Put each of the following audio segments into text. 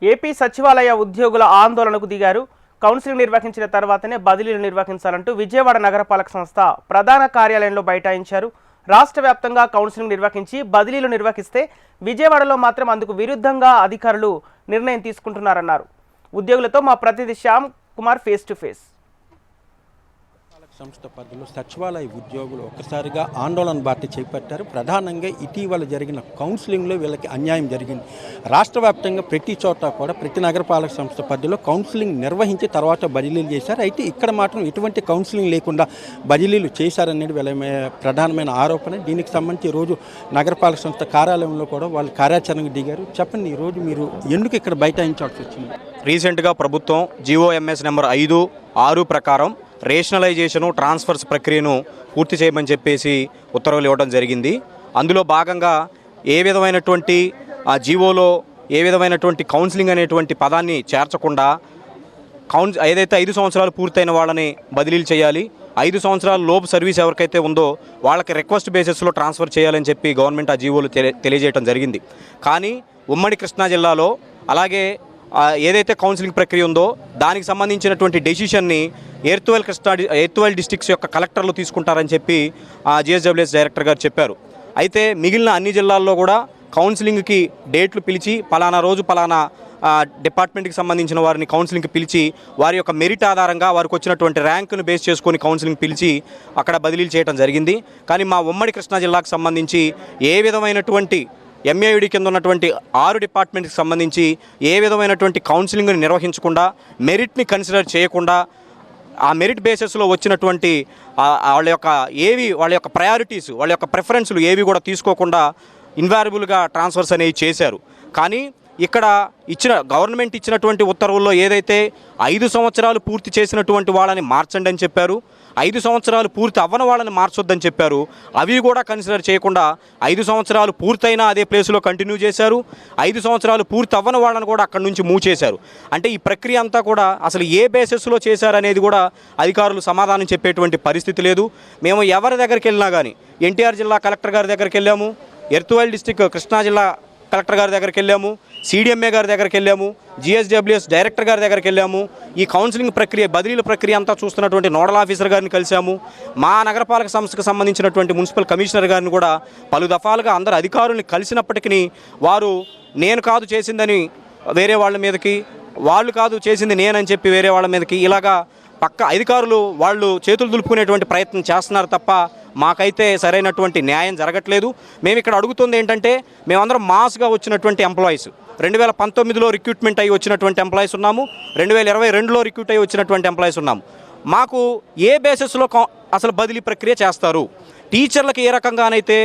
AP సచివాలయ ఉద్యోగుల ఆందోళనకు దిగారు. కౌన్సిలింగ్ నిర్వహించిన తర్వాతనే బదిలీలు నిర్వహించాలంటూ విజయవాడ నగరపాలక సంస్థ ప్రధాన కార్యాలయంలో బైఠాయించారు. రాష్ట్ర వ్యాప్తంగా కౌన్సిలింగ్ నిర్వహించి బదిలీలు నిర్వహిస్తే విజయవాడలో మాత్రం అందుకు విరుద్ధంగా అధికారులు నిర్ణయం తీసుకుంటున్నారన్నారు. ఉద్యోగులతో మా ప్రతినిధి Shyam Kumar face to face. సంస్థ పరిధిలో సచివాలయ ఉద్యోగులు ఒక్కసారిగా ఆందోళన బాట చేపట్టారు. ప్రధానంగా ఇటీవల జరిగిన కౌన్సిలింగ్లో వీళ్ళకి అన్యాయం జరిగింది. రాష్ట్ర వ్యాప్తంగా ప్రతి చోట కూడా ప్రతి నగరపాలక సంస్థ పరిధిలో కౌన్సిలింగ్ నిర్వహించి తర్వాత బదిలీలు చేశారు. అయితే ఇక్కడ మాత్రం ఎటువంటి కౌన్సిలింగ్ లేకుండా బదిలీలు చేశారనేది వీళ్ళ ప్రధానమైన ఆరోపణ. దీనికి సంబంధించి ఈరోజు నగరపాలక సంస్థ కార్యాలయంలో కూడా వాళ్ళు కార్యాచరణకు దిగారు. చెప్పండి, ఈరోజు మీరు ఎందుకు ఇక్కడ బైఠాయించాల్సి వచ్చింది? రీసెంట్గా ప్రభుత్వం GOMS నెంబర్ 5/6 ప్రకారం రేషనలైజేషను ట్రాన్స్ఫర్స్ ప్రక్రియను పూర్తి చేయమని చెప్పేసి ఉత్తర్వులు ఇవ్వడం జరిగింది. అందులో భాగంగా ఏ విధమైనటువంటి ఆ జీవోలో ఏ విధమైనటువంటి కౌన్సిలింగ్ అనేటువంటి పదాన్ని చేర్చకుండా ఏదైతే 5 సంవత్సరాలు పూర్తయిన వాళ్ళని బదిలీలు చేయాలి, 5 సంవత్సరాల లోపు సర్వీస్ ఎవరికైతే ఉందో వాళ్ళకి రిక్వెస్ట్ బేసిస్లో ట్రాన్స్ఫర్ చేయాలని చెప్పి గవర్నమెంట్ ఆ జీవోలు తెలియజేయడం జరిగింది. కానీ ఉమ్మడి కృష్ణా జిల్లాలో అలాగే ఏదైతే కౌన్సిలింగ్ ప్రక్రియ ఉందో దానికి సంబంధించినటువంటి డెసిషన్ని ఎర్త్వెల్ డిస్ట్రిక్ట్స్ యొక్క కలెక్టర్లు తీసుకుంటారని చెప్పి GSWS డైరెక్టర్ గారు చెప్పారు. అయితే మిగిలిన అన్ని జిల్లాల్లో కూడా కౌన్సిలింగ్కి డేట్లు పిలిచి పలానా రోజు పలానా డిపార్ట్మెంట్కి సంబంధించిన వారిని కౌన్సిలింగ్కి పిలిచి వారి యొక్క మెరిట్ ఆధారంగా వారికి వచ్చినటువంటి ర్యాంకును బేస్ చేసుకొని కౌన్సిలింగ్ పిలిచి అక్కడ బదిలీలు చేయడం జరిగింది. కానీ మా ఉమ్మడి కృష్ణా జిల్లాకు సంబంధించి ఏ విధమైనటువంటి MAUD కింద ఉన్నటువంటి 6 డిపార్ట్మెంట్కి సంబంధించి ఏ విధమైనటువంటి కౌన్సిలింగ్ని నిర్వహించకుండా మెరిట్ని కన్సిడర్ చేయకుండా ఆ మెరిట్ బేసిస్లో వచ్చినటువంటి వాళ్ళ యొక్క ప్రయారిటీస్ వాళ్ళ యొక్క ప్రిఫరెన్స్లు ఏవి కూడా తీసుకోకుండా ఇన్వాల్యుబుల్గా ట్రాన్స్ఫర్స్ అనేవి చేశారు. కానీ ఇక్కడ గవర్నమెంట్ ఇచ్చినటువంటి ఉత్తర్వుల్లో ఏదైతే 5 సంవత్సరాలు పూర్తి చేసినటువంటి వాళ్ళని మార్చండి అని చెప్పారు, 5 సంవత్సరాలు పూర్తి అవ్వని వాళ్ళని మార్చొద్దని చెప్పారు. అవి కూడా కన్సిడర్ చేయకుండా 5 సంవత్సరాలు పూర్తయినా అదే ప్లేస్లో కంటిన్యూ చేశారు, 5 సంవత్సరాలు పూర్తి అవ్వని వాళ్ళని కూడా అక్కడి నుంచి మూవ్ చేశారు. అంటే ఈ ప్రక్రియ అంతా కూడా అసలు ఏ బేసిస్లో చేశారనేది కూడా అధికారులు సమాధానం చెప్పేటువంటి పరిస్థితి లేదు. మేము ఎవరి దగ్గరికి వెళ్ళినా కానీ NTR జిల్లా కలెక్టర్ గారి దగ్గరికి వెళ్ళాము, ఎర్త్వెల్ డిస్ట్రిక్ట్ కృష్ణా జిల్లా కలెక్టర్ గారి దగ్గరికి వెళ్ళాము, CDMA గారి దగ్గరికి వెళ్ళాము, GSWS డైరెక్టర్ గారి దగ్గరికి వెళ్ళాము. ఈ కౌన్సిలింగ్ ప్రక్రియ బదిలీల ప్రక్రియ అంతా చూస్తున్నటువంటి నోడల్ ఆఫీసర్ గారిని కలిసాము. మా నగరపాలక సంస్థకు సంబంధించినటువంటి మున్సిపల్ కమిషనర్ గారిని కూడా పలు దఫాలుగా అందరు అధికారుల్ని కలిసినప్పటికీ వారు నేను కాదు చేసిందని వేరే వాళ్ళ మీదకి, వాళ్ళు కాదు చేసింది నేనని చెప్పి వేరే వాళ్ళ మీదకి ఇలాగా పక్క అధికారులు వాళ్ళు చేతులు దులుపుకునేటువంటి ప్రయత్నం చేస్తున్నారు తప్ప మాకైతే సరైనటువంటి న్యాయం జరగట్లేదు. మేము ఇక్కడ అడుగుతుంది ఏంటంటే, మేమందరం మాస్గా వచ్చినటువంటి ఎంప్లాయీస్, 2019లో రిక్రూట్మెంట్ అయ్యి వచ్చినటువంటి ఎంప్లాయీస్ ఉన్నాము, 2022లో రిక్రూట్ అయ్యి వచ్చినటువంటి ఎంప్లాయీస్ ఉన్నాము. మాకు ఏ బేసిస్లో అసలు బదిలీ ప్రక్రియ చేస్తారు? టీచర్లకు ఏ రకంగానైతే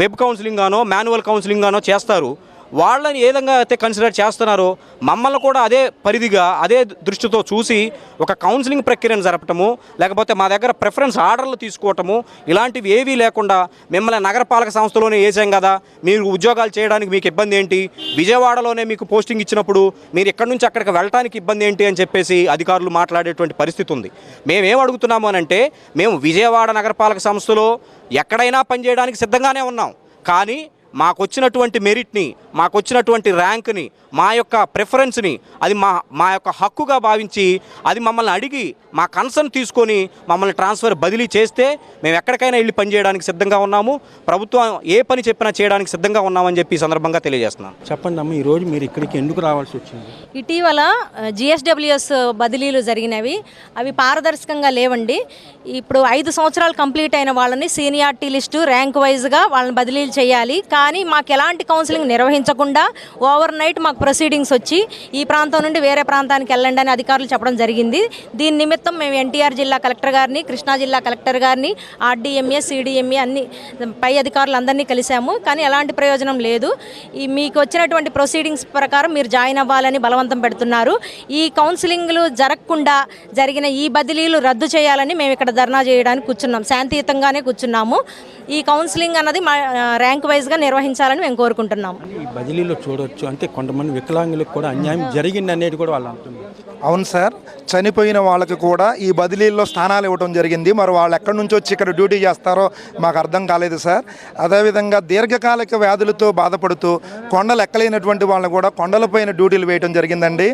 వెబ్ కౌన్సిలింగ్ గానో మాన్యువల్ కౌన్సిలింగ్ గానో చేస్తారు, వాళ్ళని ఏ విధంగా అయితే కన్సిడర్ చేస్తున్నారో మమ్మల్ని కూడా అదే పరిధిగా అదే దృష్టితో చూసి ఒక కౌన్సిలింగ్ ప్రక్రియను జరపటము, లేకపోతే మా దగ్గర ప్రిఫరెన్స్ ఆర్డర్లు తీసుకోవటము ఇలాంటివి ఏవీ లేకుండా మిమ్మల్ని నగరపాలక సంస్థలోనే వేసాం కదా, మీరు ఉద్యోగాలు చేయడానికి మీకు ఇబ్బంది ఏంటి, విజయవాడలోనే మీకు పోస్టింగ్ ఇచ్చినప్పుడు మీరు ఎక్కడి నుంచి అక్కడికి వెళ్ళడానికి ఇబ్బంది ఏంటి అని చెప్పేసి అధికారులు మాట్లాడేటువంటి పరిస్థితి ఉంది. మేమేం అడుగుతున్నాము అనంటే, మేము విజయవాడ నగరపాలక సంస్థలో ఎక్కడైనా పనిచేయడానికి సిద్ధంగానే ఉన్నాం. కానీ మాకొచ్చినటువంటి మెరిట్ని, మాకొచ్చినటువంటి ర్యాంక్ని, మా యొక్క ప్రిఫరెన్స్ని అది మా యొక్క హక్కుగా భావించి అది మమ్మల్ని అడిగి మా కన్సర్న్ తీసుకొని మమ్మల్ని ట్రాన్స్ఫర్ బదిలీ చేస్తే మేము ఎక్కడికైనా వెళ్ళి పనిచేయడానికి సిద్ధంగా ఉన్నాము. ప్రభుత్వం ఏ పని చెప్పినా చేయడానికి సిద్ధంగా ఉన్నామని చెప్పి ఈ సందర్భంగా తెలియజేస్తున్నాను. చెప్పండి అమ్మ, ఈరోజు మీరు ఇక్కడికి ఎందుకు రావాల్సి వచ్చింది? ఇటీవల GSWS బదిలీలు జరిగినవి, అవి పారదర్శకంగా లేవండి. ఇప్పుడు 5 సంవత్సరాలు కంప్లీట్ అయిన వాళ్ళని సీనియారిటీ లిస్టు ర్యాంక్ వైజ్గా వాళ్ళని బదిలీలు చేయాలి. కానీ మాకు ఎలాంటి కౌన్సిలింగ్ నిర్వహించకుండా ఓవర్ నైట్ మాకు ప్రొసీడింగ్స్ వచ్చి ఈ ప్రాంతం నుండి వేరే ప్రాంతానికి వెళ్ళండి అని అధికారులు చెప్పడం జరిగింది. దీని నిమిత్తం మేము NTR జిల్లా కలెక్టర్ గారిని, కృష్ణా జిల్లా కలెక్టర్ గారిని, RDMA CDMA అన్ని పై అధికారులు అందరినీ కలిసాము. కానీ ఎలాంటి ప్రయోజనం లేదు. మీకు వచ్చినటువంటి ప్రొసీడింగ్స్ ప్రకారం మీరు జాయిన్ అవ్వాలని బలవంతం పెడుతున్నారు. ఈ కౌన్సిలింగ్లు జరగకుండా జరిగిన ఈ బదిలీలు రద్దు చేయాలని మేము ఇక్కడ ధర్నా చేయడానికి కూర్చున్నాం. శాంతియుతంగానే కూర్చున్నాము. ఈ కౌన్సిలింగ్ అన్నది మా ర్యాంక్ వైజ్గా నిర్వహించాలని మేము కోరుకుంటున్నాము. ఈ బదిలీలో చూడవచ్చు అంటే కొంతమంది వికలాంగులకు కూడా అన్యాయం జరిగింది అనేది కూడా వాళ్ళు అంటున్నారు. అవును సార్, చనిపోయిన వాళ్ళకి కూడా ఈ బదిలీల్లో స్థానాలు ఇవ్వడం జరిగింది. మరి వాళ్ళు ఎక్కడి నుంచి వచ్చి ఇక్కడ డ్యూటీ చేస్తారో మాకు అర్థం కాలేదు సార్. అదేవిధంగా దీర్ఘకాలిక వ్యాధులతో బాధపడుతూ కొండలు ఎక్కలేనటువంటి వాళ్ళని కూడా కొండలపైన డ్యూటీలు వేయడం జరిగిందండి.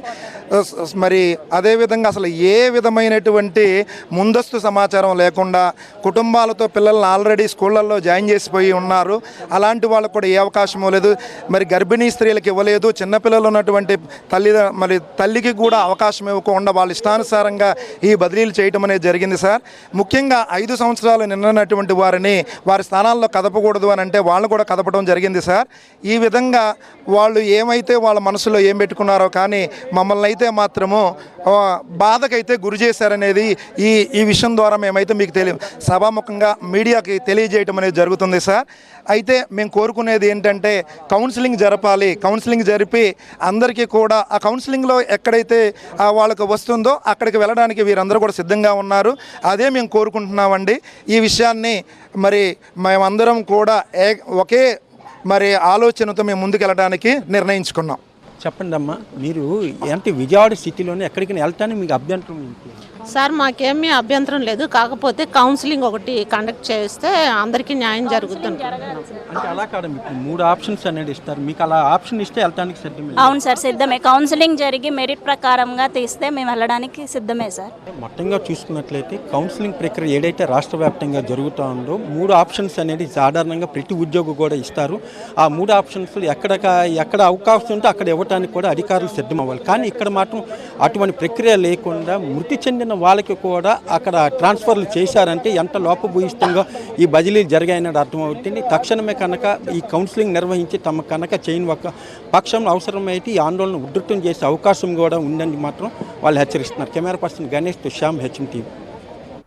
మరి అదేవిధంగా అసలు ఏ విధమైనటువంటి ముందస్తు సమాచారం లేకుండా కుటుంబాలతో పిల్లల్ని ఆల్రెడీ స్కూళ్ళల్లో జాయిన్ చేసిపోయి ఉన్నారు. అలాంటి వాళ్ళకు కూడా ఏ అవకాశమో లేదు. మరి గర్భిణీ స్త్రీలకు ఇవ్వలేదు. చిన్నపిల్లలు ఉన్నటువంటి తల్లికి కూడా అవకాశం ఇవ్వకుండా వాళ్ళ ఇష్టానుసారంగా ఈ బదిలీలు చేయడం అనేది జరిగింది సార్. ముఖ్యంగా 5 సంవత్సరాలు నిన్నటువంటి వారిని వారి స్థానాల్లో కదపకూడదు అని అంటే వాళ్ళు కూడా కదపడం జరిగింది సార్. ఈ విధంగా వాళ్ళు ఏమైతే వాళ్ళ మనసులో ఏం పెట్టుకున్నారో కానీ మమ్మల్ని అయితే మాత్రము బాధకైతే గురి చేశారనేది ఈ విషయం ద్వారా మేమైతే మీకు సభాముఖంగా మీడియాకి తెలియజేయడం అనేది జరుగుతుంది సార్. అయితే మేము కోరుకునేది ఏంటంటే కౌన్సిలింగ్ జరపాలి. కౌన్సిలింగ్ జరిపి అందరికీ కూడా ఆ కౌన్సిలింగ్లో ఎక్కడైతే వాళ్ళకు వస్తుందో అక్కడికి వెళ్ళడానికి వీరందరూ కూడా సిద్ధంగా ఉన్నారు. అదే మేము కోరుకుంటున్నామండి. ఈ విషయాన్ని మరి మేమందరం కూడా ఒకే మరి ఆలోచనతో మేము ముందుకెళ్ళడానికి నిర్ణయించుకున్నాం. చెప్పండి అమ్మా, మీరు అంటే విజయవాడ సిటీలోనే ఎక్కడికి వెళ్ళటానికి మీకు అభ్యంతరం ఏంటి? సార్ మాకేమీ అభ్యంతరం లేదు, కాకపోతే కౌన్సిలింగ్ ఒకటి కండక్ట్ చేస్తే అందరికీ న్యాయం జరుగుతుంది. అంటే అలా కాదు, మీకు 3 ఆప్షన్స్ అనేది ఇస్తారు. మీకు అలా ఆప్షన్ ఇస్తే వెళ్ళటానికి సిద్ధమే? అవును సార్, సిద్ధమే. కౌన్సిలింగ్ జరిగి మెరిట్ ప్రకారంగా తీస్తే మేము వెళ్ళడానికి సిద్ధమే సార్. మొత్తంగా చూసుకున్నట్లయితే కౌన్సిలింగ్ ప్రక్రియ ఏదైతే రాష్ట్ర వ్యాప్తంగా జరుగుతూ ఉందో 3 ఆప్షన్స్ అనేది సాధారణంగా ప్రతి ఉద్యోగి కూడా ఇస్తారు. ఆ 3 ఆప్షన్స్ ఎక్కడ అవకాశం ఉంటే అక్కడ ఇవ్వడానికి కూడా అధికారులు సిద్ధం అవ్వాలి. కానీ ఇక్కడ మాత్రం అటువంటి ప్రక్రియ లేకుండా మృతి చెందిన వాళ్ళకి కూడా అక్కడ ట్రాన్స్ఫర్లు చేశారంటే ఎంత లోపభూయిష్టంగా ఈ బదిలీలు జరిగాయని అర్థమవుతుంది. తక్షణమే కనుక ఈ కౌన్సిలింగ్ నిర్వహించి తమ కనుక చేయని ఒక పక్షంలో అవసరమైతే ఈ ఆందోళన ఉధృతం చేసే అవకాశం కూడా ఉందని మాత్రం వాళ్ళు హెచ్చరిస్తున్నారు. కెమెరా పర్సన్ గణేష్ తో శ్యామ్, HM TV.